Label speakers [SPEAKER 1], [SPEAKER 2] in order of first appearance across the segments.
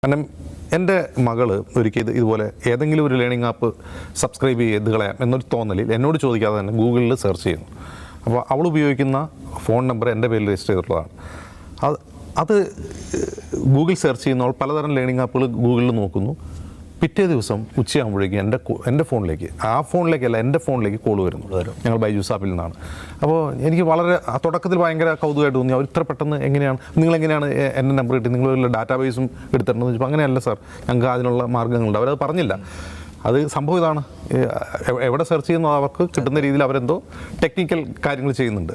[SPEAKER 1] കാരണം എൻ്റെ മകള് ഒരിക്കൽ ഇതുപോലെ ഏതെങ്കിലും ഒരു ലേണിംഗ് ആപ്പ് സബ്സ്ക്രൈബ് ചെയ്ത് കളയാം എന്നൊരു തോന്നലിൽ എന്നോട് ചോദിക്കാതെ തന്നെ ഗൂഗിളിൽ സെർച്ച് ചെയ്യുന്നു. അപ്പോൾ അവൾ ഉപയോഗിക്കുന്ന ഫോൺ നമ്പർ എൻ്റെ പേരിൽ രജിസ്റ്റർ ചെയ്തിട്ടുള്ളതാണ്. അത് ഗൂഗിൾ സെർച്ച് ചെയ്യുന്നവൾ പലതരം ലേണിംഗ് ആപ്പുകൾ ഗൂഗിളിൽ നോക്കുന്നു. പിറ്റേ ദിവസം ഉച്ചയാകുമ്പോഴേക്കും എൻ്റെ ഫോണിലേക്ക്, ആ ഫോണിലേക്കല്ല എൻ്റെ ഫോണിലേക്ക് കോൾ വരുന്നു. ഞങ്ങൾ ബൈജൂസ് ആപ്പിൽ നിന്നാണ്. അപ്പോൾ എനിക്ക് വളരെ തുടക്കത്തിൽ ഭയങ്കര കൗതുകമായിട്ട് തോന്നി. അവർ ഇത്ര പെട്ടെന്ന് നിങ്ങളെങ്ങനെയാണ് എൻ്റെ നമ്പർ കിട്ടി, നിങ്ങൾ ഡാറ്റാബേസും എടുത്തിട്ടുണ്ടെന്ന് ചോദിച്ചപ്പോൾ അങ്ങനെയല്ല സാർ, ഞങ്ങൾക്ക് അതിനുള്ള മാർഗ്ഗങ്ങളുണ്ട്. അവരത് പറഞ്ഞില്ല. അത് സംഭവം ഇതാണ്, എവിടെ സെർച്ച് ചെയ്യുന്നത് അവർക്ക് കിട്ടുന്ന രീതിയിൽ അവരെന്തോ ടെക്നിക്കൽ കാര്യങ്ങൾ ചെയ്യുന്നുണ്ട്.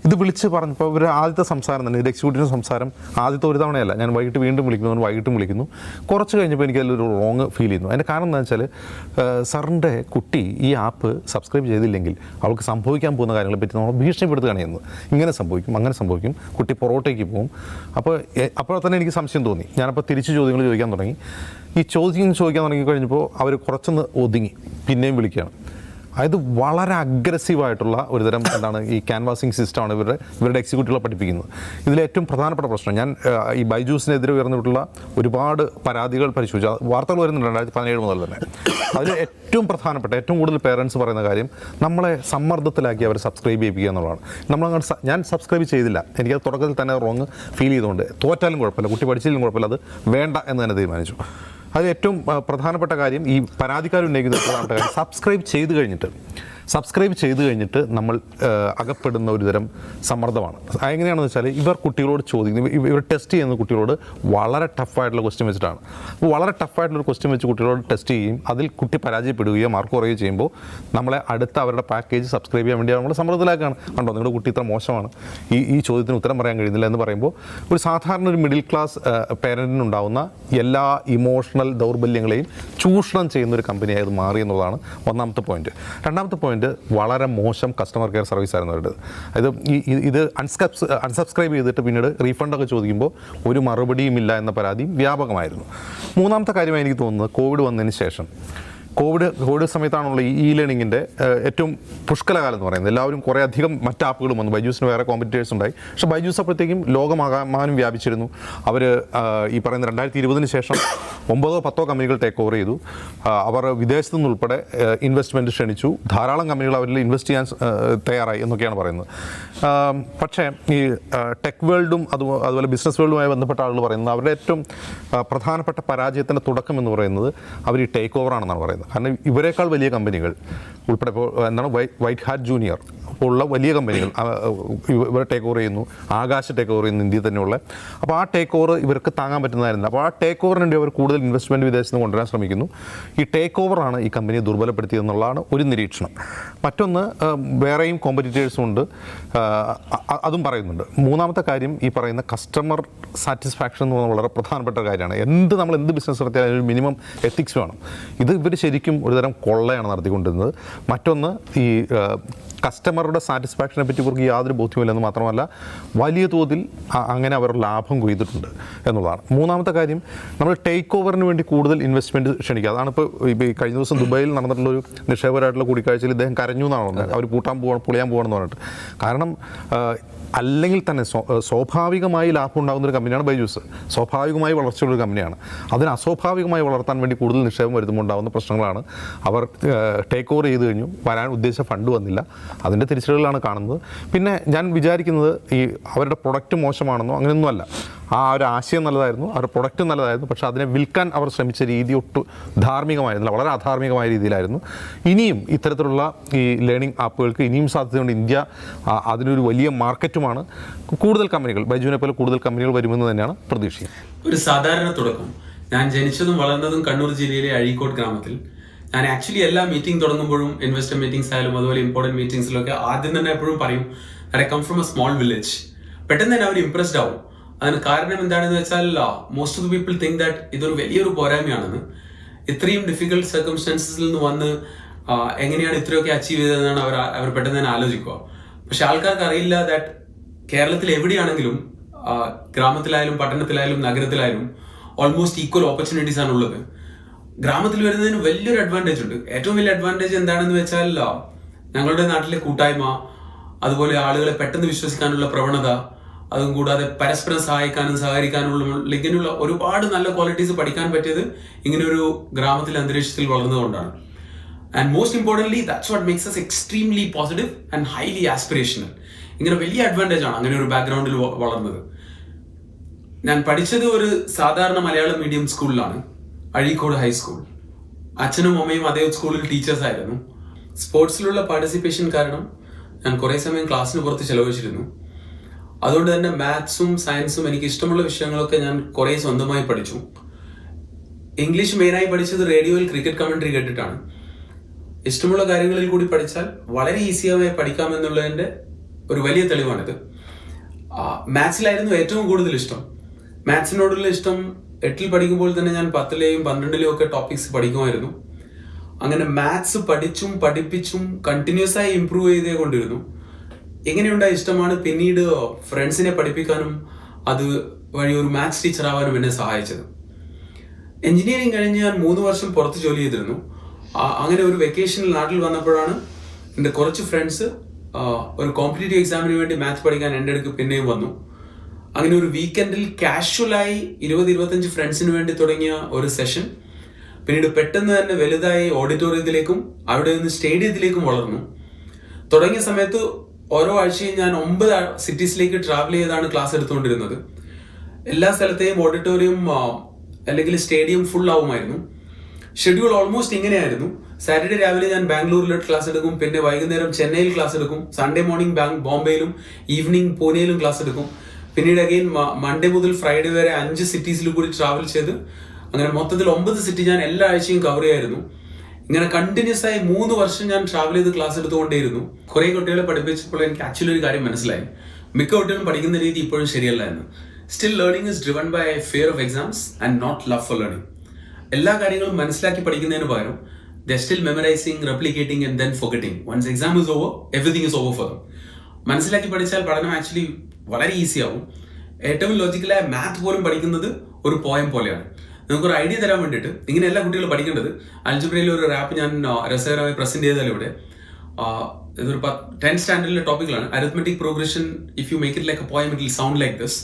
[SPEAKER 1] ഇത് വിളിച്ച് പറഞ്ഞപ്പോൾ ഇവർ ആദ്യത്തെ സംസാരം തന്നെ, ഇത് എക്സിക്യൂട്ടീവ് സംസാരം ആദ്യത്തെ ഒരു തവണയല്ല, ഞാൻ വൈകിട്ട് വീണ്ടും വിളിക്കുന്നു. കുറച്ച് കഴിഞ്ഞപ്പോൾ എനിക്കതിലൊരു റോങ് ഫീൽ ചെയ്യുന്നു. അതിൻ്റെ കാരണം എന്താണെന്ന് വെച്ചാൽ, സാറിൻ്റെ കുട്ടി ഈ ആപ്പ് സബ്സ്ക്രൈബ് ചെയ്തില്ലെങ്കിൽ അവൾക്ക് സംഭവിക്കാൻ പോകുന്ന കാര്യങ്ങളെ പറ്റി നമ്മൾ ഭീഷണിപ്പെടുത്തുകയാണ് ചെയ്യുന്നത്. ഇങ്ങനെ സംഭവിക്കും, അങ്ങനെ സംഭവിക്കും, കുട്ടി പുറകോട്ടേക്ക് പോകും. അപ്പോൾ തന്നെ എനിക്ക് സംശയം തോന്നി. ഞാനപ്പോൾ തിരിച്ച് ചോദ്യങ്ങൾ ചോദിക്കാൻ തുടങ്ങി. ഈ ചോദ്യം ചോദിക്കാൻ തുടങ്ങി കഴിഞ്ഞപ്പോൾ അവർ കുറച്ചൊന്ന് ഒതുങ്ങി, പിന്നെയും വിളിക്കുകയാണ്. അതായത് വളരെ അഗ്രസീവായിട്ടുള്ള ഒരുതരം ഈ ക്യാൻവാസിങ് സിസ്റ്റമാണ് ഇവരുടെ എക്സിക്യൂട്ടീവുകളെ പഠിപ്പിക്കുന്നത്. ഇതിലേറ്റവും പ്രധാനപ്പെട്ട പ്രശ്നം, ഞാൻ ഈ ബൈജൂസിനെതിരെ ഉയർന്നിട്ടുള്ള ഒരുപാട് പരാതികൾ പരിശോധിച്ചു. വാർത്തകൾ വരുന്നുണ്ട് 2017 മുതൽ തന്നെ. അതിൽ ഏറ്റവും പ്രധാനപ്പെട്ട, ഏറ്റവും കൂടുതൽ പേരൻസ് പറയുന്ന കാര്യം, നമ്മളെ സമ്മർദ്ദത്തിലാക്കി അവർ സബ്സ്ക്രൈബ് ചെയ്യിപ്പിക്കുക എന്നുള്ളതാണ്. ഞാൻ സബ്സ്ക്രൈബ് ചെയ്തില്ല, എനിക്കത് തുടക്കത്തിൽ തന്നെ റോങ് ഫീൽ ചെയ്തുകൊണ്ട്, തോറ്റാലും കുഴപ്പമില്ല, കുട്ടി പഠിച്ചില്ലെങ്കിലും കുഴപ്പമില്ല, അത് വേണ്ട എന്ന് തന്നെ തീരുമാനിച്ചു. അത് ഏറ്റവും പ്രധാനപ്പെട്ട കാര്യം, ഈ പരാതിക്കാർ ഉന്നയിക്കുന്ന പ്രധാനപ്പെട്ട കാര്യം, സബ്സ്ക്രൈബ് ചെയ്ത് കഴിഞ്ഞിട്ട് നമ്മൾ അകപ്പെടുന്ന ഒരുതരം സമ്മർദ്ദമാണ്. എങ്ങനെയാണെന്ന് വെച്ചാൽ, ഇവർ കുട്ടികളോട് ചോദിക്കുന്നത്, ഇവർ ടെസ്റ്റ് ചെയ്യുന്ന കുട്ടികളോട് വളരെ ടഫായിട്ടുള്ള ക്വസ്റ്റ്യൻ വെച്ചിട്ടാണ്. അപ്പോൾ വളരെ ടഫായിട്ടുള്ളൊരു ക്വസ്റ്റ്യൻ വെച്ച് കുട്ടികളോട് ടെസ്റ്റ് ചെയ്യും. അതിൽ കുട്ടി പരാജയപ്പെടുകയോ മാർക്ക് കുറയുകയോ ചെയ്യുമ്പോൾ നമ്മളെ അടുത്ത അവരുടെ പാക്കേജ് സബ്സ്ക്രൈബ് ചെയ്യാൻ വേണ്ടി നമ്മൾ സമ്മർദ്ദത്തിലാക്കുകയാണ്. കണ്ടോ, നിങ്ങളുടെ കുട്ടി ഇത്ര മോശമാണ്, ഈ ചോദ്യത്തിന് ഉത്തരം പറയാൻ കഴിയുന്നില്ല എന്ന് പറയുമ്പോൾ ഒരു സാധാരണ ഒരു മിഡിൽ ക്ലാസ് പേരൻറ്റിനുണ്ടാവുന്ന എല്ലാ ഇമോഷണൽ ദൗർബല്യങ്ങളെയും ചൂഷണം ചെയ്യുന്ന ഒരു കമ്പനിയായി അത് മാറി എന്നുള്ളതാണ് ഒന്നാമത്തെ പോയിന്റ്. രണ്ടാമത്തെ പോയിന്റ്, വളരെ മോശം കസ്റ്റമർ കെയർ സർവീസ് ആയിരുന്നു അവരുടേത്. ഇത് അൺസബ്സ്ക്രൈബ് ചെയ്തിട്ട് പിന്നീട് റീഫണ്ടൊക്കെ ചോദിക്കുമ്പോൾ ഒരു മറുപടിയും ഇല്ല എന്ന പരാതിയും വ്യാപകമായിരുന്നു. മൂന്നാമത്തെ കാര്യമായി എനിക്ക് തോന്നുന്നത്, കോവിഡ് വന്നതിന് ശേഷം, കോവിഡ് സമയത്താണുള്ള ഈ ലേണിങ്ങിൻ്റെ ഏറ്റവും പുഷ്കലകാലം എന്ന് പറയുന്നത്. എല്ലാവരും കുറേ അധികം മറ്റ് ആപ്പുകളും വന്നു. ബൈജൂസിന് വേറെ കോമ്പറ്റീറ്റേഴ്സ് ഉണ്ടായി. പക്ഷേ ബൈജൂസ് അപ്പോഴത്തേക്കും ലോകമാകമാനം വ്യാപിച്ചിരുന്നു. അവർ ഈ പറയുന്ന 2020 ശേഷം 9-10 കമ്പനികൾ ടേക്ക് ഓവർ ചെയ്തു. അവർ വിദേശത്തു നിന്നുൾപ്പെടെ ഇൻവെസ്റ്റ്മെൻറ്റ് ക്ഷണിച്ചു. ധാരാളം കമ്പനികൾ അവരിൽ ഇൻവെസ്റ്റ് ചെയ്യാൻ തയ്യാറായി എന്നൊക്കെയാണ് പറയുന്നത്. പക്ഷേ ഈ ടെക് വേൾഡും അതുപോലെ ബിസിനസ് വേൾഡുമായി ബന്ധപ്പെട്ട ആളുകൾ പറയുന്നത്, അവരുടെ ഏറ്റവും പ്രധാനപ്പെട്ട പരാജയത്തിൻ്റെ തുടക്കം എന്ന് പറയുന്നത് അവർ ഈ ടേക്ക് ഓവർ ആണെന്നാണ് പറയുന്നത്. കാരണം ഇവരെക്കാൾ വലിയ കമ്പനികൾ ഉൾപ്പെടെ, ഇപ്പോൾ വൈറ്റ് ഹാറ്റ് ജൂനിയർ ഉള്ള വലിയ കമ്പനികൾ ഇവരെ ടേക്ക് ഓവർ ചെയ്യുന്നു. ആകാശ് ടേക്ക് ഓവർ ചെയ്യുന്നു ഇന്ത്യയിൽ തന്നെയുള്ള. അപ്പോൾ ആ ടേക്ക് ഓവർ ഇവർക്ക് താങ്ങാൻ പറ്റുന്നതായിരുന്നില്ല. അപ്പോൾ ആ ടേക്ക് ഓവറിന് വേണ്ടി അവർ കൂടുതൽ ഇൻവെസ്റ്റ്മെൻറ്റ് വിദേശത്ത് നിന്ന് കൊണ്ടുവരാൻ ശ്രമിക്കുന്നു. ഈ ടേക്ക് ഓവറാണ് ഈ കമ്പനിയെ ദുർബലപ്പെടുത്തിയതെന്നുള്ളതാണ് ഒരു നിരീക്ഷണം. മറ്റൊന്ന്, വേറെയും കോമ്പറ്റീറ്റേഴ്സും ഉണ്ട്, അതും പറയുന്നുണ്ട്. മൂന്നാമത്തെ കാര്യം, ഈ പറയുന്ന കസ്റ്റമർ സാറ്റിസ്ഫാക്ഷൻ എന്ന് പറഞ്ഞാൽ വളരെ പ്രധാനപ്പെട്ട കാര്യമാണ്. നമ്മൾ എന്ത് ബിസിനസ് നടത്തിയാലും ഒരു മിനിമം എത്തിക്സ് വേണം. ഇവർ ശരിക്കും ഒരുതരം കൊള്ളയാണ് നടത്തിക്കൊണ്ടിരുന്നത്. മറ്റൊന്ന്, ഈ കസ്റ്റമറുടെ സാറ്റിസ്ഫാക്ഷനെ പറ്റി ഇവർക്ക് യാതൊരു ബോധ്യമില്ലെന്ന് മാത്രമല്ല, വലിയ തോതിൽ അങ്ങനെ അവർ ലാഭം കൊയ്തിട്ടുണ്ട് എന്നുള്ളതാണ്. മൂന്നാമത്തെ കാര്യം, നമ്മൾ ടേക്ക് ഓവറിന് വേണ്ടി കൂടുതൽ ഇൻവെസ്റ്റ്മെൻറ്റ് ക്ഷണിക്കുക. അതാണ് ഇപ്പോൾ കഴിഞ്ഞ ദിവസം ദുബായിൽ നടന്നിട്ടുള്ളൊരു നിക്ഷേപകരായിട്ടുള്ള കൂടിക്കാഴ്ചയിൽ ഇദ്ദേഹം കരഞ്ഞു എന്നാണ് പറഞ്ഞത്. അവർ പൊളിയാൻ പോകണമെന്ന് പറഞ്ഞിട്ട്. കാരണം അല്ലെങ്കിൽ തന്നെ സ്വാഭാവികമായി ലാഭം ഉണ്ടാകുന്ന ഒരു കമ്പനിയാണ് ബൈജൂസ്. സ്വാഭാവികമായി വളർച്ചയുള്ളൊരു കമ്പനിയാണ്. അതിന് അസ്വാഭാവികമായി വളർത്താൻ വേണ്ടി കൂടുതൽ നിക്ഷേപം വരുത്തുമ്പോൾ ഉണ്ടാകുന്ന പ്രശ്നങ്ങളാണ്. അവർ ടേക്ക് ഓവർ ചെയ്ത് കഴിഞ്ഞു, വരാൻ ഉദ്ദേശിച്ച ഫണ്ട് വന്നില്ല, അതിൻ്റെ തിരിച്ചടികളാണ് കാണുന്നത്. പിന്നെ ഞാൻ വിചാരിക്കുന്നത്, ഈ അവരുടെ പ്രൊഡക്റ്റ് മോശമാണെന്നോ അങ്ങനെയൊന്നുമല്ല. ആ ഒരു ആശയം നല്ലതായിരുന്നു, അവരുടെ പ്രൊഡക്റ്റ് നല്ലതായിരുന്നു. പക്ഷേ അതിനെ വിൽക്കാൻ അവർ ശ്രമിച്ച രീതി ഒട്ടും ധാർമ്മികമായിരുന്നില്ല, വളരെ അധാർമികമായ രീതിയിലായിരുന്നു. ഇനിയും ഇത്തരത്തിലുള്ള ഈ ലേണിംഗ് ആപ്പുകൾക്ക് ഇനിയും സാധ്യതയുണ്ട്. ഇന്ത്യ അതിനൊരു വലിയ മാർക്കറ്റുമാണ്. കൂടുതൽ കമ്പനികൾ, ബൈജൂവിനെ പോലെ കൂടുതൽ കമ്പനികൾ വരുമെന്ന് തന്നെയാണ് പ്രതീക്ഷിക്കുന്നത്.
[SPEAKER 2] ഒരു സാധാരണ തുടക്കം. ഞാൻ ജനിച്ചതും വളർന്നതും കണ്ണൂർ ജില്ലയിലെ അഴീക്കോട് ഗ്രാമത്തിൽ. ഞാൻ ആക്ച്വലി എല്ലാ മീറ്റിംഗ് തുടങ്ങുമ്പോഴും, ഇൻവെസ്റ്റർ മീറ്റിംഗ്സ് ആയാലും അതുപോലെ ഇമ്പോർട്ടൻറ്റ് മീറ്റിംഗ്സിലൊക്കെ ആദ്യം തന്നെ എപ്പോഴും പറയും, I come from a small village. പെട്ടെന്ന് തന്നെ അവർ ഇംപ്രസ്ഡ് ആവും. അതിന് കാരണം എന്താണെന്ന് വെച്ചാൽ, most of the people think that ഇതൊരു വലിയൊരു പോരായ്മയാണെന്ന്. ഇത്രയും ഡിഫിക്കൽട്ട് സർക്കംസ്റ്റൻസസിൽ നിന്ന് വന്ന് എങ്ങനെയാണ് ഇത്രയൊക്കെ അച്ചീവ് ചെയ്തതെന്നാണ് അവർ പെട്ടെന്ന് തന്നെ ആലോചിക്കുക. പക്ഷെ ആൾക്കാർക്ക് അറിയില്ല ദാറ്റ് കേരളത്തിൽ എവിടെയാണെങ്കിലും, ഗ്രാമത്തിലായാലും പട്ടണത്തിലായാലും നഗരത്തിലായാലും ഓൾമോസ്റ്റ് ഈക്വൽ ഓപ്പർച്യൂണിറ്റീസ് ആണ് ഉള്ളത്. ഗ്രാമത്തിൽ വരുന്നതിന് വലിയൊരു അഡ്വാൻറ്റേജ് ഉണ്ട്. ഏറ്റവും വലിയ അഡ്വാൻറ്റേജ് എന്താണെന്ന് വെച്ചാൽ, ഞങ്ങളുടെ നാട്ടിലെ കൂട്ടായ്മ, അതുപോലെ ആളുകളെ പെട്ടെന്ന് വിശ്വസിക്കാനുള്ള പ്രവണത, അതും കൂടാതെ പരസ്പരം സഹായിക്കാനും സഹകരിക്കാനുള്ള ഇങ്ങനെയുള്ള ഒരുപാട് നല്ല ക്വാളിറ്റീസ് പഠിക്കാൻ പറ്റിയത് ഇങ്ങനെ ഒരു ഗ്രാമത്തിലെ അന്തരീക്ഷത്തിൽ വളർന്നതുകൊണ്ടാണ്. And most importantly that's what makes us extremely positive and highly aspirational. ഇങ്ങനെ വലിയ അഡ്വാൻറ്റേജ് ആണ് അങ്ങനെ ഒരു ബാക്ക്ഗ്രൗണ്ടിൽ വളർന്നത്. ഞാൻ പഠിച്ചത് ഒരു സാധാരണ മലയാളം മീഡിയം സ്കൂളിലാണ്, അഴീക്കോട് ഹൈസ്കൂൾ. അച്ഛനും അമ്മയും അതേ സ്കൂളിൽ ടീച്ചേഴ്സ് ആയിരുന്നു. സ്പോർട്സിലുള്ള പാർട്ടിസിപ്പേഷൻ കാരണം ഞാൻ കുറേ സമയം ക്ലാസ്സിന് പുറത്ത് ചെലവഴിച്ചിരുന്നു. അതുകൊണ്ട് തന്നെ മാത്സും സയൻസും എനിക്ക് ഇഷ്ടമുള്ള വിഷയങ്ങളൊക്കെ ഞാൻ കുറേ സ്വന്തമായി പഠിച്ചു. ഇംഗ്ലീഷ് മെയിനായി പഠിച്ചത് റേഡിയോയിൽ ക്രിക്കറ്റ് കമൻട്രി കേട്ടിട്ടാണ്. ഇഷ്ടമുള്ള കാര്യങ്ങളിൽ കൂടി പഠിച്ചാൽ വളരെ ഈസിയായി പഠിക്കാമെന്നുള്ളതിൻ്റെ ഒരു വലിയ തെളിവാണിത്. മാത്സിലായിരുന്നു ഏറ്റവും കൂടുതൽ ഇഷ്ടം. മാത്സിനോടുള്ള ഇഷ്ടം 8ൽ പഠിക്കുമ്പോൾ തന്നെ ഞാൻ 10ലെയും 12ലെയും ഒക്കെ ടോപ്പിക്സ് പഠിക്കുമായിരുന്നു. അങ്ങനെ മാത്സ് പഠിച്ചും പഠിപ്പിച്ചും കണ്ടിന്യൂസ് ആയി ഇംപ്രൂവ് ചെയ്തേ കൊണ്ടിരുന്നു. എങ്ങനെയുണ്ടായ ഇഷ്ടമാണ് പിന്നീട് ഫ്രണ്ട്സിനെ പഠിപ്പിക്കാനും അത് വഴി ഒരു മാത്സ് ടീച്ചർ ആവാനും എന്നെ സഹായിച്ചത്. എഞ്ചിനീയറിംഗ് കഴിഞ്ഞ് ഞാൻ 3 വർഷം പുറത്ത് ജോലി ചെയ്തിരുന്നു. അങ്ങനെ ഒരു വെക്കേഷനിൽ നാട്ടിൽ വന്നപ്പോഴാണ് എൻ്റെ കുറച്ച് ഫ്രണ്ട്സ് ഒരു കോമ്പറ്റേറ്റീവ് എക്സാമിന് വേണ്ടി മാത്സ് പഠിക്കാൻ എൻ്റെ അടുക്ക് പിന്നെയും വന്നു. അങ്ങനെ ഒരു വീക്കെൻഡിൽ കാഷ്വലായി 20-25 ഫ്രണ്ട്സിന് വേണ്ടി തുടങ്ങിയ ഒരു സെഷൻ പിന്നീട് പെട്ടെന്ന് തന്നെ വലുതായി ഓഡിറ്റോറിയത്തിലേക്കും അവിടെ നിന്ന് സ്റ്റേഡിയത്തിലേക്കും വളർന്നു. തുടങ്ങിയ സമയത്ത് ഓരോ ആഴ്ചയും ഞാൻ 9 സിറ്റീസിലേക്ക് ട്രാവൽ ചെയ്താണ് ക്ലാസ് എടുത്തുകൊണ്ടിരുന്നത്. എല്ലാ സ്ഥലത്തെയും ഓഡിറ്റോറിയം അല്ലെങ്കിൽ സ്റ്റേഡിയം ഫുൾ ആവുമായിരുന്നു. ഷെഡ്യൂൾ ഓൾമോസ്റ്റ് ഇങ്ങനെയായിരുന്നു. സാറ്റർഡേ രാവിലെ ഞാൻ ബാംഗ്ലൂരിൽ ക്ലാസ് എടുക്കും, പിന്നെ വൈകുന്നേരം ചെന്നൈയിൽ ക്ലാസ് എടുക്കും, സൺഡേ മോർണിംഗ് ബോംബെയിലും ഈവനിങ് പൂനെയിലും ക്ലാസ് എടുക്കും. പിന്നീട് അഗെയിൻ മൺഡേ മുതൽ ഫ്രൈഡേ വരെ 5 സിറ്റീസിൽ കൂടി ട്രാവൽ ചെയ്ത് അങ്ങനെ മൊത്തത്തിൽ 9 സിറ്റി ഞാൻ എല്ലാ ആഴ്ചയും കവർ ചെയ്യായിരുന്നു. ഇങ്ങനെ കണ്ടിന്യൂസ് ആയി 3 വർഷം ഞാൻ ട്രാവൽ ചെയ്ത് ക്ലാസ് എടുത്തുകൊണ്ടേയിരുന്നു. കുറേ കുട്ടികളെ പഠിപ്പിച്ചപ്പോൾ എനിക്ക് ആക്ച്വലി ഒരു കാര്യം മനസ്സിലായി. മിക്ക കുട്ടികളും പഠിക്കുന്ന രീതി ഇപ്പോഴും ശരിയല്ല എന്ന്. Still learning is driven by fear of exams and not love for learning. എല്ലാ കാര്യങ്ങളും മനസ്സിലാക്കി പഠിക്കുന്നതിന് പകരം they still memorising, replicating and then forgetting. Once exam is over everything is over for them. മനസ്സിലാക്കി പഠിച്ചാൽ പഠനം ആക്ച്വലി വളരെ ഈസി ആവും. ഏറ്റവും ലോജിക്കലായ മാത്ത് പോലും പഠിക്കുന്നത് ഒരു പോയം പോലെയാണ്. നമുക്കൊരു ഐഡിയ തരാൻ വേണ്ടിയിട്ട് ഇങ്ങനെ എല്ലാ കുട്ടികളും പഠിക്കേണ്ടത്. അൽജിബ്രയിലെ ഒരു റാപ്പ് ഞാൻ രസകരമായി പ്രസന്റ് ചെയ്താൽ ഇവിടെ ഇതൊരു 10th സ്റ്റാൻഡേർഡിലെ ടോപ്പിക്കിലാണ്. Arithmetic progression if you make it like a poem it will sound like this.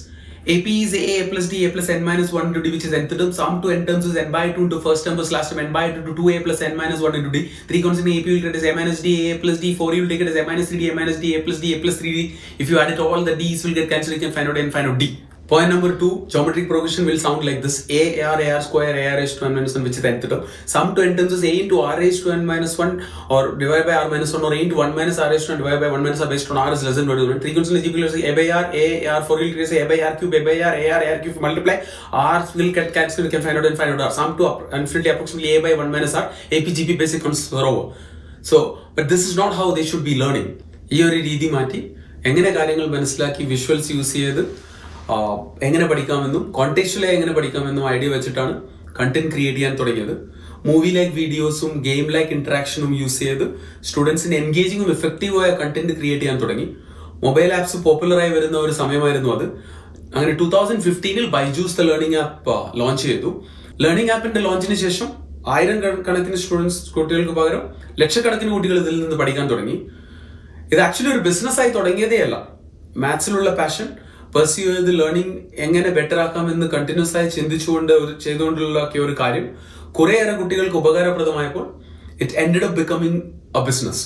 [SPEAKER 2] AP is a plus d a plus n minus 1 into d, which is nth term. Sum to n terms is n by 2 into first term plus last term n by 2 to 2a plus n minus 1 into d. 3 constant AP will get as a minus d, a plus d. 4 you will take it as a minus 3d, a minus d, a plus d, a plus 3d. If you add it all, the d's will get cancelled. You can find out n, find out d. Point number 2, geometric progression will sound like this. A square, a raised to n minus 1, which is nth term. Sum to n terms is a into r raised to n minus 1 or divided by r minus 1 or a into 1 minus r raised to n divided by 1 minus r based on r is less than or equal to 1. 3 constant is equal to a by r, 4 will create a by r cube, a by r, a r cube multiply. R will get cancelled, you can find out and find out r. Sum to infinity approximately a by 1 minus r. AP, GP basic concepts are over. So, but this is not how they should be learning. ഈ ഒരു രീതി മാറ്റി എങ്ങനെ കാര്യങ്ങൾ മനസ്സിലാക്കി visuals use ചെയ്ത് എങ്ങനെ പഠിക്കാമെന്നും കോണ്ടെക്സ്ച്വലായി എങ്ങനെ പഠിക്കാമെന്നും ഐഡിയ വെച്ചിട്ടാണ് കണ്ടന്റ് ക്രിയേറ്റ് ചെയ്യാൻ തുടങ്ങിയത്. മൂവി ലൈക്ക് വീഡിയോസും ഗെയിം ലൈക്ക് ഇന്ററാക്ഷനും യൂസ് ചെയ്ത് സ്റ്റുഡൻസിന് എൻഗേജിങ്ങും എഫക്റ്റീവായ കണ്ടന്റ് ക്രിയേറ്റ് ചെയ്യാൻ തുടങ്ങി. മൊബൈൽ ആപ്സ് പോപ്പുലറായി വരുന്ന ഒരു സമയമായിരുന്നു അത്. അങ്ങനെ 2015 Byju's the learning app launch ചെയ്തു. ലേണിംഗ് ആപ്പിന്റെ ലോഞ്ചിന് ശേഷം 1000 കണക്കിന് കുട്ടികൾക്ക് പകരം ലക്ഷക്കണക്കിന് കുട്ടികൾ ഇതിൽ നിന്ന് പഠിക്കാൻ തുടങ്ങി. ഇത് ആക്ച്വലി ഒരു ബിസിനസ്സായി തുടങ്ങിയതേ അല്ല. മാത്സിലുള്ള പാഷൻ പെർസ്യൂ ചെയ്ത് ലേണിംഗ് എങ്ങനെ ബെറ്റർ ആക്കാമെന്ന് കണ്ടിന്യൂസ് ആയി ചിന്തിച്ചുകൊണ്ട് ചെയ്തുകൊണ്ടുള്ള ഒരു കാര്യം കുറേയേറെ കുട്ടികൾക്ക് ഉപകാരപ്രദമായപ്പോൾ it ended up becoming a business.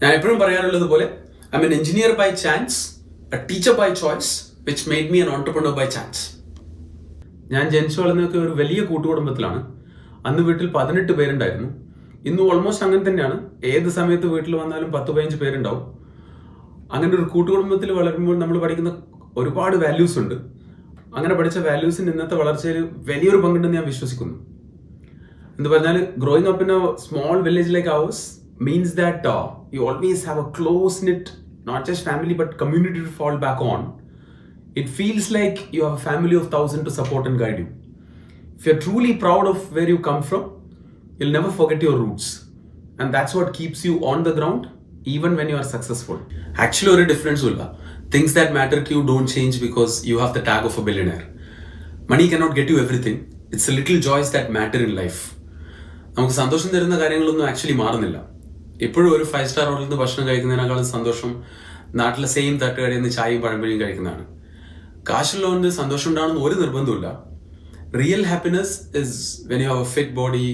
[SPEAKER 2] ഞാൻ എപ്പോഴും പറയാറുള്ളത് പോലെ I am an engineer by chance, a teacher by choice, which made me an entrepreneur by chance. ഞാൻ ജനിച്ചു വളർന്നതൊക്കെ ഒരു വലിയ കൂട്ടുകുടുംബത്തിലാണ്. അന്ന് വീട്ടിൽ 18 പേരുണ്ടായിരുന്നു. ഇന്നും ഓൾമോസ്റ്റ് അങ്ങനെ തന്നെയാണ്. ഏത് സമയത്ത് വീട്ടിൽ വന്നാലും 10-15 പേരുണ്ടാവും. അങ്ങനെ ഒരു കൂട്ടുകുടുംബത്തിൽ വളരുമ്പോൾ നമ്മൾ പഠിക്കുന്ന ഒരുപാട് വാല്യൂസ് ഉണ്ട്. അങ്ങനെ പഠിച്ച വാല്യൂസിന് ഇന്നത്തെ വളർച്ചയിൽ വലിയൊരു പങ്കുണ്ടെന്ന് ഞാൻ വിശ്വസിക്കുന്നു. എന്ന് പറഞ്ഞാൽ growing up in a small village like ours means that you always have a close knit not just family but community to fall back on. It feels like you have a family of 1,000 to support and guide you. If you're truly proud of where you come from, you'll never forget your roots. And that's what keeps you on the ground even when you are successful. Actually, ഒരു ഡിഫറൻസും ഇല്ല. Things that matter to you don't change because you have the tag of a billionaire. Money cannot get you everything. It's the little joys that matter in life. നമുക്ക് സന്തോഷം തരുന്ന കാര്യങ്ങളൊന്നും actually മാറുന്നില്ല. എപ്പോഴും ഒരു 5-star ഹോട്ടലിൽ നിന്ന് ഭക്ഷണം കഴിക്കുന്നതിനേക്കാളും സന്തോഷം നാട്ടിലെ സെയിം തട്ടുകടയിൽ നിന്ന് ചായയും പഴംപൊരിയും കഴിക്കുന്നതാണ്. കാശുള്ളതുകൊണ്ട് സന്തോഷം ഉണ്ടാവണമെന്ന് ഒരു നിർബന്ധമില്ല. Real happiness is when you have A fit body,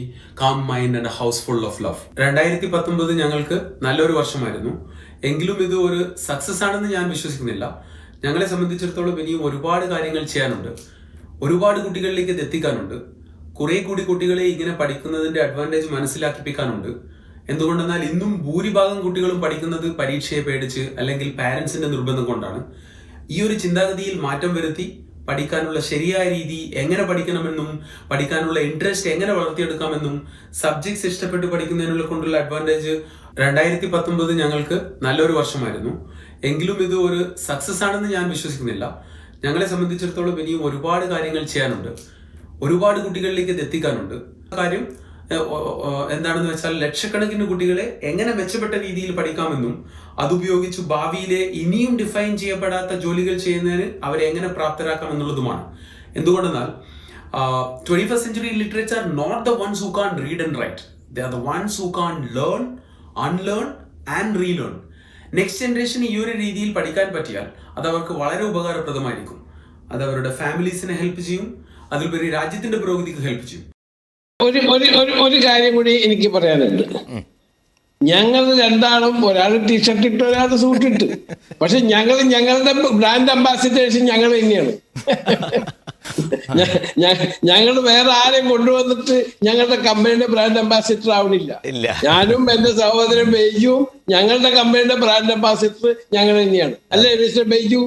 [SPEAKER 2] calm mind and A house full of love. 2019 ഞങ്ങൾക്ക് നല്ലൊരു വർഷമായിരുന്നു. എങ്കിലും ഇത് ഒരു സക്സസ് ആണെന്ന് ഞാൻ വിശ്വസിക്കുന്നില്ല. ഞങ്ങളെ സംബന്ധിച്ചിടത്തോളം ഇനിയും ഒരുപാട് കാര്യങ്ങൾ ചെയ്യാനുണ്ട്. ഒരുപാട് കുട്ടികളിലേക്ക് ഇത് എത്തിക്കാനുണ്ട്. കുറെ കൂടി കുട്ടികളെ ഇങ്ങനെ പഠിക്കുന്നതിന്റെ അഡ്വാൻറ്റേജ് മനസ്സിലാക്കിപ്പിക്കാനുണ്ട്. എന്തുകൊണ്ടെന്നാൽ ഇന്നും ഭൂരിഭാഗം കുട്ടികളും പഠിക്കുന്നത് പരീക്ഷയെ പേടിച്ച് അല്ലെങ്കിൽ പാരന്റ്സിന്റെ നിർബന്ധം കൊണ്ടാണ്. ഈ ഒരു ചിന്താഗതിയിൽ മാറ്റം വരുത്തി പഠിക്കാനുള്ള ശരിയായ രീതി എങ്ങനെ പഠിക്കണമെന്നും പഠിക്കാനുള്ള ഇൻട്രസ്റ്റ് എങ്ങനെ വളർത്തിയെടുക്കാമെന്നും സബ്ജക്ട്സ് ഇഷ്ടപ്പെട്ട് പഠിക്കുന്നതിനുള്ള കൊണ്ടുള്ള അഡ്വാൻറ്റേജ് 2019 ഞങ്ങൾക്ക് നല്ലൊരു വർഷമായിരുന്നു. എങ്കിലും ഇത് ഒരു സക്സസ് ആണെന്ന് ഞാൻ വിശ്വസിക്കുന്നില്ല. ഞങ്ങളെ സംബന്ധിച്ചിടത്തോളം ഇനിയും ഒരുപാട് കാര്യങ്ങൾ ചെയ്യാനുണ്ട്. ഒരുപാട് കുട്ടികളിലേക്ക് ഇത് എത്തിക്കാനുണ്ട്. കാര്യം എന്താണെന്ന് വെച്ചാൽ ലക്ഷക്കണക്കിന് കുട്ടികളെ എങ്ങനെ മെച്ചപ്പെട്ട രീതിയിൽ പഠിക്കാമെന്നും അതുപയോഗിച്ച് ഭാവിയിലെ ഇനിയും ഡിഫൈൻ ചെയ്യപ്പെടാത്ത ജോലികൾ ചെയ്യുന്നതിന് അവരെ എങ്ങനെ പ്രാപ്തരാക്കാം എന്നുള്ളതുമാണ്. എന്തുകൊണ്ടെന്നാൽ 21st century illiterates are not the ones who can't read and write. They are the ones who can't learn, unlearn and relearn. Next generation ഈ ഒരു രീതിയിൽ പഠിക്കാൻ പറ്റിയാൽ അത് അവർക്ക് വളരെ ഉപകാരപ്രദമായിരിക്കും. അത് അവരുടെ ഫാമിലീസിനെ ഹെൽപ്പ് ചെയ്യും. അതിലുപരി രാജ്യത്തിന്റെ പുരോഗതിക്ക് ഹെൽപ്പ് ചെയ്യും.
[SPEAKER 3] ഒരു കാര്യം കൂടി എനിക്ക് പറയാനുണ്ട്. ഞങ്ങൾ രണ്ടാളും ഒരാൾ ടീഷർട്ട് ഇട്ട് ഒരാൾ സൂട്ട് ഇട്ട്, പക്ഷെ ഞങ്ങളുടെ ബ്രാൻഡ് അംബാസിഡേഴ്സ് ഞങ്ങൾ തന്നെയാണ്. ഞങ്ങൾ വേറെ ആരെയും കൊണ്ടുവന്നിട്ട് ഞങ്ങളുടെ കമ്പനിയുടെ ബ്രാൻഡ് അംബാസിഡർ ആവണില്ല. ഞാനും എന്റെ സഹോദരൻ ബൈജുവും ഞങ്ങളുടെ കമ്പനിയുടെ ബ്രാൻഡ് അംബാസിഡർ ഞങ്ങൾ തന്നെയാണ്. അല്ലേ മിസ്റ്റർ ബൈജു?